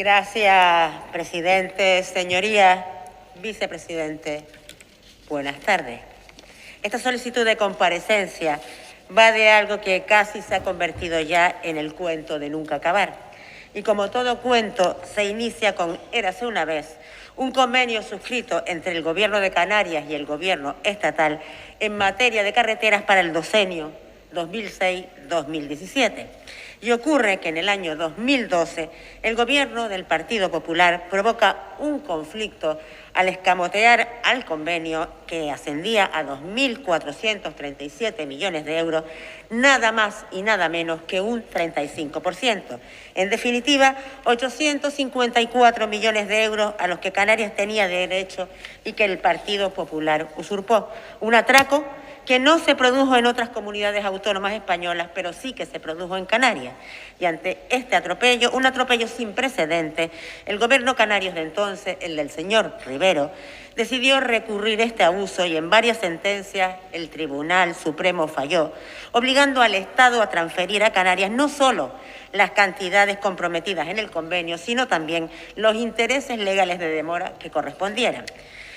Gracias, presidente. Señoría, vicepresidente, buenas tardes. Esta solicitud de comparecencia va de algo que casi se ha convertido ya en el cuento de nunca acabar. Y como todo cuento, se inicia con érase una vez un convenio suscrito entre el Gobierno de Canarias y el Gobierno estatal en materia de carreteras para el decenio 2006-2017. Y ocurre que en el año 2012 el Gobierno del Partido Popular provoca un conflicto al escamotear al convenio que ascendía a 2.437 millones de euros, nada más y nada menos que un 35%. En definitiva, 854 millones de euros a los que Canarias tenía derecho y que el Partido Popular usurpó. Un atraco que no se produjo en otras comunidades autónomas españolas, pero sí que se produjo en Canarias. Y ante este atropello, un atropello sin precedentes, el Gobierno canario de entonces, el del señor Rivero, decidió recurrir este abuso y en varias sentencias el Tribunal Supremo falló, obligando al Estado a transferir a Canarias no solo las cantidades comprometidas en el convenio, sino también los intereses legales de demora que correspondieran.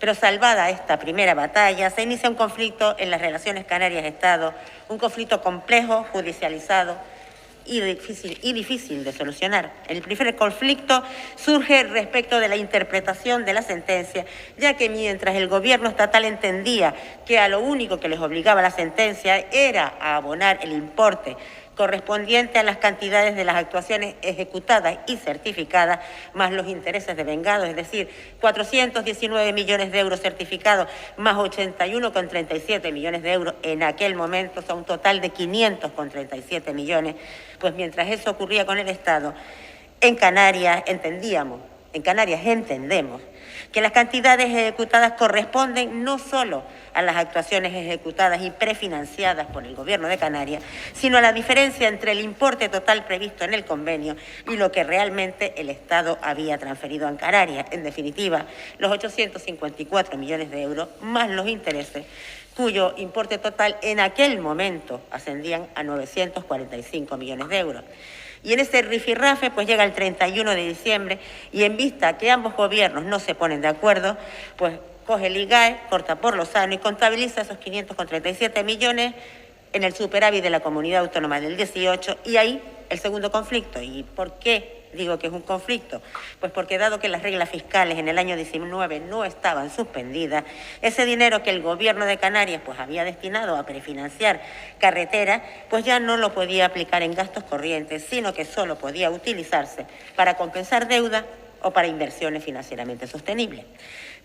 Pero salvada esta primera batalla, se inicia un conflicto en las relaciones Canarias-Estado, un conflicto complejo, judicializado y difícil de solucionar. El primer conflicto surge respecto de la interpretación de la sentencia, ya que mientras el Gobierno estatal entendía que a lo único que les obligaba la sentencia era a abonar el importe correspondiente a las cantidades de las actuaciones ejecutadas y certificadas, más los intereses devengados, es decir, 419 millones de euros certificados, más 81,37 millones de euros en aquel momento, o sea, un total de 500,37 millones. Pues mientras eso ocurría con el Estado, en Canarias entendemos que las cantidades ejecutadas corresponden no solo a las actuaciones ejecutadas y prefinanciadas por el Gobierno de Canarias, sino a la diferencia entre el importe total previsto en el convenio y lo que realmente el Estado había transferido a Canarias. En definitiva, los 854 millones de euros más los intereses, cuyo importe total en aquel momento ascendían a 945 millones de euros. Y en ese rifirrafe pues llega el 31 de diciembre y en vista que ambos gobiernos no se ponen de acuerdo, pues coge el IGAE, corta por lo sano y contabiliza esos 537 millones en el superávit de la comunidad autónoma del 18 y ahí el segundo conflicto. ¿Y por qué digo que es un conflicto? Pues porque dado que las reglas fiscales en el año 19 no estaban suspendidas, ese dinero que el Gobierno de Canarias pues había destinado a prefinanciar carreteras, pues ya no lo podía aplicar en gastos corrientes, sino que solo podía utilizarse para compensar deuda o para inversiones financieramente sostenibles.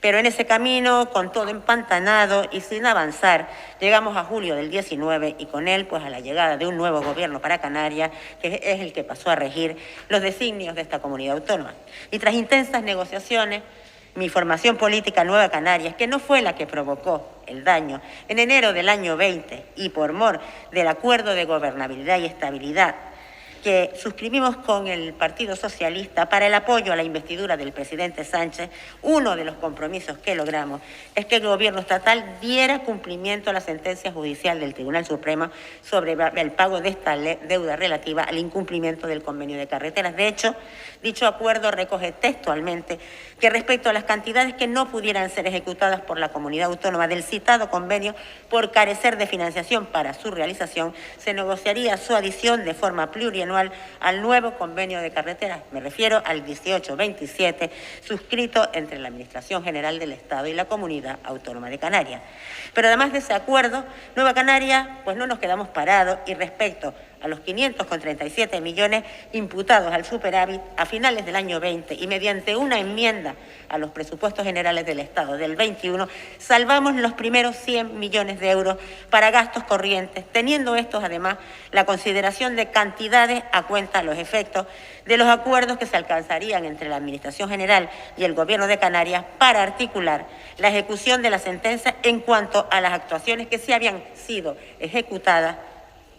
Pero en ese camino, con todo empantanado y sin avanzar, llegamos a julio del 19 y con él pues a la llegada de un nuevo gobierno para Canarias, que es el que pasó a regir los designios de esta comunidad autónoma. Y tras intensas negociaciones, mi formación política Nueva Canarias, que no fue la que provocó el daño, en enero del año 20 y por mor del acuerdo de gobernabilidad y estabilidad que suscribimos con el Partido Socialista para el apoyo a la investidura del presidente Sánchez, uno de los compromisos que logramos es que el Gobierno estatal diera cumplimiento a la sentencia judicial del Tribunal Supremo sobre el pago de esta deuda relativa al incumplimiento del convenio de carreteras. De hecho, dicho acuerdo recoge textualmente que respecto a las cantidades que no pudieran ser ejecutadas por la comunidad autónoma del citado convenio por carecer de financiación para su realización, se negociaría su adición de forma plurianual al nuevo convenio de carreteras. Me refiero al 1827, suscrito entre la Administración General del Estado y la Comunidad Autónoma de Canarias. Pero además de ese acuerdo, Nueva Canarias, pues no nos quedamos parados y respecto a los 537 millones imputados al superávit a finales del año 20 y mediante una enmienda a los presupuestos generales del Estado del 21, salvamos los primeros 100 millones de euros para gastos corrientes, teniendo estos además la consideración de cantidades a cuenta los efectos de los acuerdos que se alcanzarían entre la Administración General y el Gobierno de Canarias para articular la ejecución de la sentencia en cuanto a las actuaciones que sí habían sido ejecutadas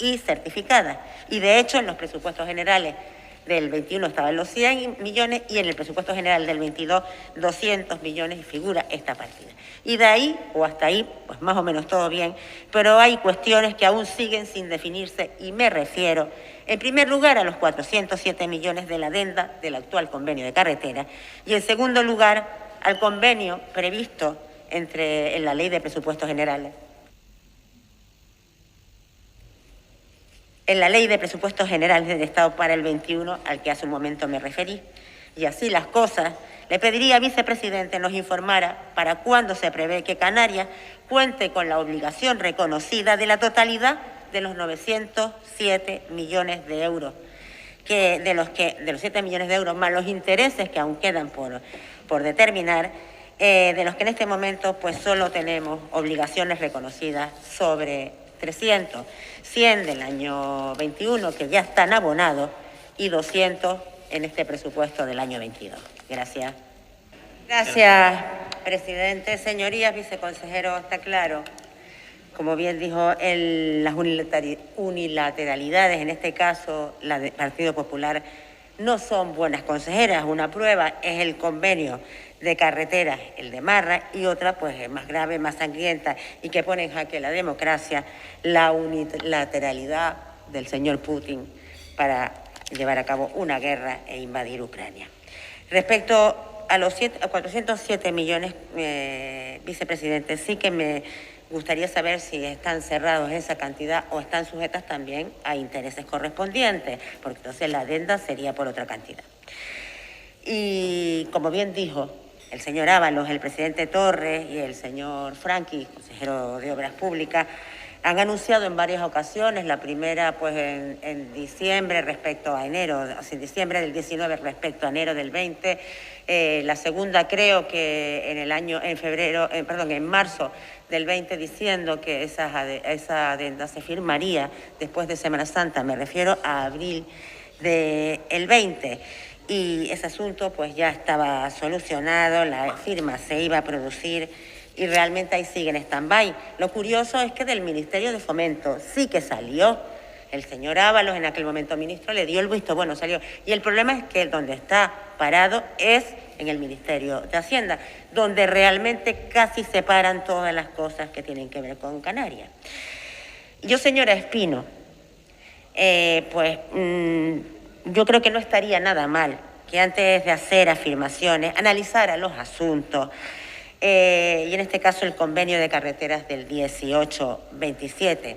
y certificadas. Y de hecho en los presupuestos generales del 21 estaban los 100 millones y en el presupuesto general del 22 200 millones y figura esta partida. Y de ahí o hasta ahí, pues más o menos todo bien, pero hay cuestiones que aún siguen sin definirse y me refiero En primer lugar, a los 407 millones de la adenda del actual convenio de carretera y, en segundo lugar, al convenio previsto en la Ley de Presupuestos Generales. En la Ley de Presupuestos Generales del Estado para el 21, al que hace un momento me referí. Y así las cosas, le pediría al vicepresidente nos informara para cuándo se prevé que Canarias cuente con la obligación reconocida de la totalidad de los 907 millones de euros, de los 7 millones de euros más los intereses que aún quedan por determinar, de los que en este momento pues solo tenemos obligaciones reconocidas sobre 300, 100 del año 21 que ya están abonados y 200 en este presupuesto del año 22. Gracias. Gracias, presidente. Señorías, viceconsejero, está claro, como bien dijo, las unilateralidades, en este caso la del Partido Popular, no son buenas consejeras. Una prueba es el convenio de carreteras, el de Marra, y otra, pues, más grave, más sangrienta, y que pone en jaque la democracia, la unilateralidad del señor Putin para llevar a cabo una guerra e invadir Ucrania. Respecto a los 407 millones, vicepresidente, sí que me gustaría saber si están cerrados esa cantidad o están sujetas también a intereses correspondientes, porque entonces la adenda sería por otra cantidad. Y como bien dijo el señor Ábalos, el presidente Torres y el señor Franqui, consejero de Obras Públicas, han anunciado en varias ocasiones, la primera pues en diciembre respecto a enero, o sea, en diciembre del 19 respecto a enero del 20, la segunda creo que en marzo del 20, diciendo que esa adenda se firmaría después de Semana Santa, me refiero a abril del 20. Y ese asunto pues ya estaba solucionado, la firma se iba a producir y realmente ahí sigue en stand-by. Lo curioso es que del Ministerio de Fomento sí que salió. El señor Ábalos, en aquel momento ministro, le dio el visto bueno, salió. Y el problema es que donde está parado es en el Ministerio de Hacienda, donde realmente casi separan todas las cosas que tienen que ver con Canarias. Yo, señora Espino, yo creo que no estaría nada mal que antes de hacer afirmaciones analizara los asuntos, y en este caso el convenio de carreteras del 18-27.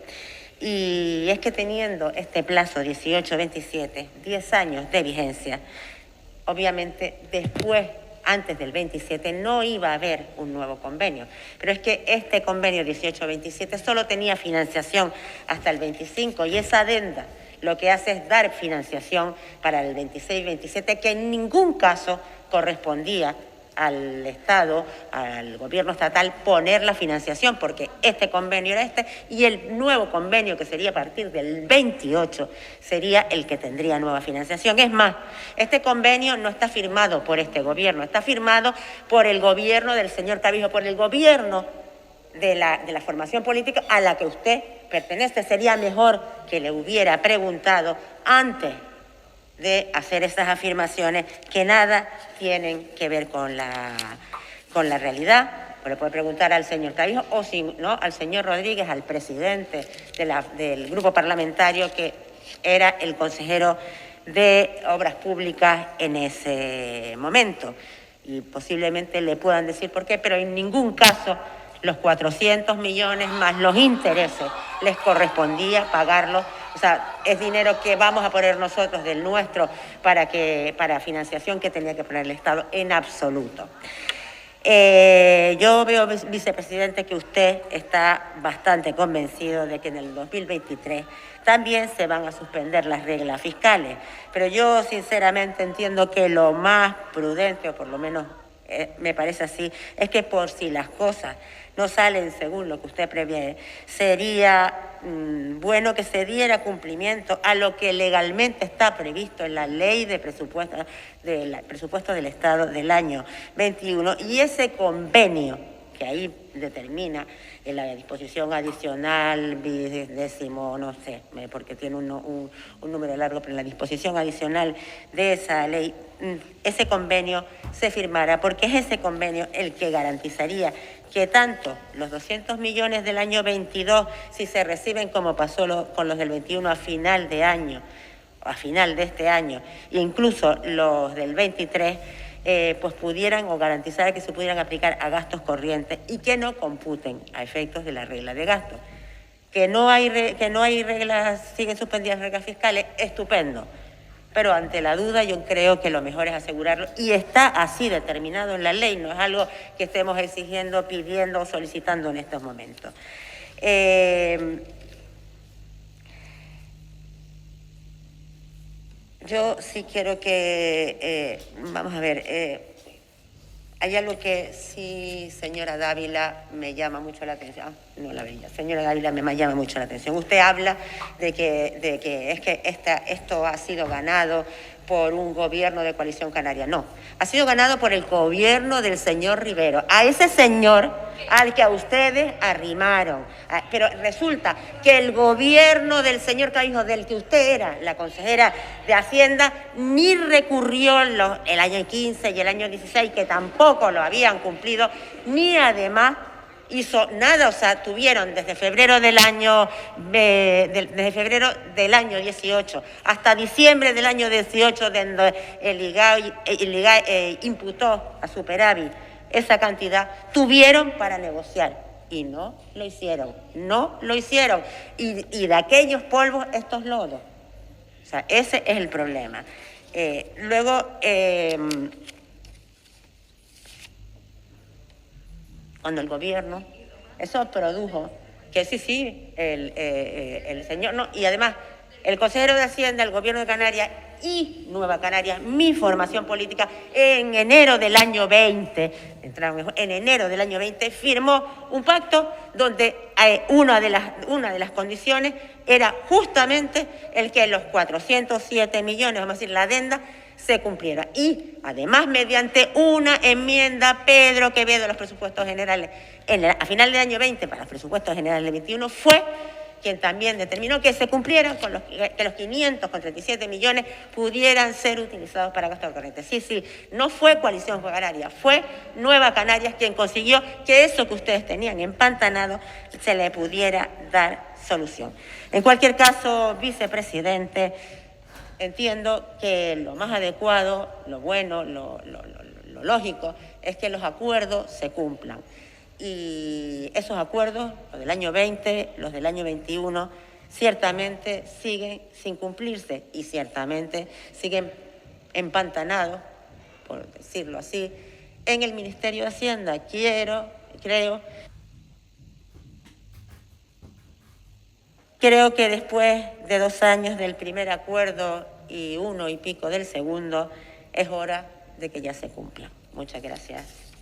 Y es que teniendo este plazo 18-27, 10 años de vigencia, obviamente después, antes del 27, no iba a haber un nuevo convenio. Pero es que este convenio 18-27 solo tenía financiación hasta el 25 y esa adenda lo que hace es dar financiación para el 26-27, que en ningún caso correspondía al Estado, al gobierno estatal, poner la financiación, porque este convenio era y el nuevo convenio, que sería a partir del 28, sería el que tendría nueva financiación. Es más, este convenio no está firmado por este gobierno, está firmado por el gobierno del señor Clavijo, por el gobierno de la formación política a la que usted pertenece. Sería mejor que le hubiera preguntado antes de hacer estas afirmaciones que nada tienen que ver con la realidad. O le puede preguntar al señor Clavijo o si no, al señor Rodríguez, al presidente del grupo parlamentario, que era el consejero de Obras Públicas en ese momento. Y posiblemente le puedan decir por qué, pero en ningún caso los 400 millones más los intereses les correspondía pagarlos. O sea, es dinero que vamos a poner nosotros del nuestro para financiación que tenía que poner el Estado, en absoluto. Yo veo, vicepresidente, que usted está bastante convencido de que en el 2023 también se van a suspender las reglas fiscales, pero yo sinceramente entiendo que lo más prudente, o por lo menos me parece así, es que por si las cosas no salen según lo que usted prevé, sería bueno que se diera cumplimiento a lo que legalmente está previsto en la Ley de Presupuesto del Estado del año 21, y ese convenio que ahí determina en la disposición adicional, décimo, no sé, porque tiene un número largo, pero en la disposición adicional de esa ley, ese convenio se firmará, porque es ese convenio el que garantizaría que tanto los 200 millones del año 22, si se reciben como pasó con los del 21 a final de año, a final de este año, e incluso los del 23, pues pudieran o garantizar que se pudieran aplicar a gastos corrientes y que no computen a efectos de la regla de gasto. Que no hay reglas, siguen suspendidas reglas fiscales, estupendo. Pero ante la duda yo creo que lo mejor es asegurarlo y está así determinado en la ley, no es algo que estemos exigiendo, pidiendo o solicitando en estos momentos. Yo sí quiero que, vamos a ver, hay algo que sí, señora Dávila, me llama mucho la atención. No la veía. Señora Dávila, me llama mucho la atención. Usted habla de que esto ha sido ganado por un gobierno de coalición canaria. No, ha sido ganado por el gobierno del señor Rivero. A ese señor al que a ustedes arrimaron. Pero resulta que el gobierno del señor Clavijo, del que usted era la consejera de Hacienda, ni recurrió el año 15 y el año 16, que tampoco lo habían cumplido, ni además hizo nada. O sea, tuvieron desde febrero del año 18 hasta diciembre del año 18, donde el IGAE imputó a superávit esa cantidad, tuvieron para negociar y no lo hicieron, no lo hicieron. Y de aquellos polvos, estos lodos. O sea, ese es el problema. Luego, cuando el gobierno, eso produjo que sí, el señor, no, y además el consejero de Hacienda, el gobierno de Canarias y Nueva Canarias, mi formación política, en enero del año 20, en enero del año 20, firmó un pacto donde una de las condiciones era justamente el que los 407 millones, vamos a decir, la adenda, se cumpliera. Y además, mediante una enmienda, Pedro Quevedo, los presupuestos generales, a final del año 20, para los presupuestos generales del 21, fue quien también determinó que se cumplieran con que los 537 millones pudieran ser utilizados para gastos corrientes. Sí, no fue Coalición Canaria, fue Nueva Canarias quien consiguió que eso que ustedes tenían empantanado se le pudiera dar solución. En cualquier caso, vicepresidente, entiendo que lo más adecuado, lo bueno, lo lógico, es que los acuerdos se cumplan. Y esos acuerdos, los del año 20, los del año 21, ciertamente siguen sin cumplirse y ciertamente siguen empantanados, por decirlo así, en el Ministerio de Hacienda. Creo que después de 2 años del primer acuerdo y 1 y pico del segundo, es hora de que ya se cumpla. Muchas gracias.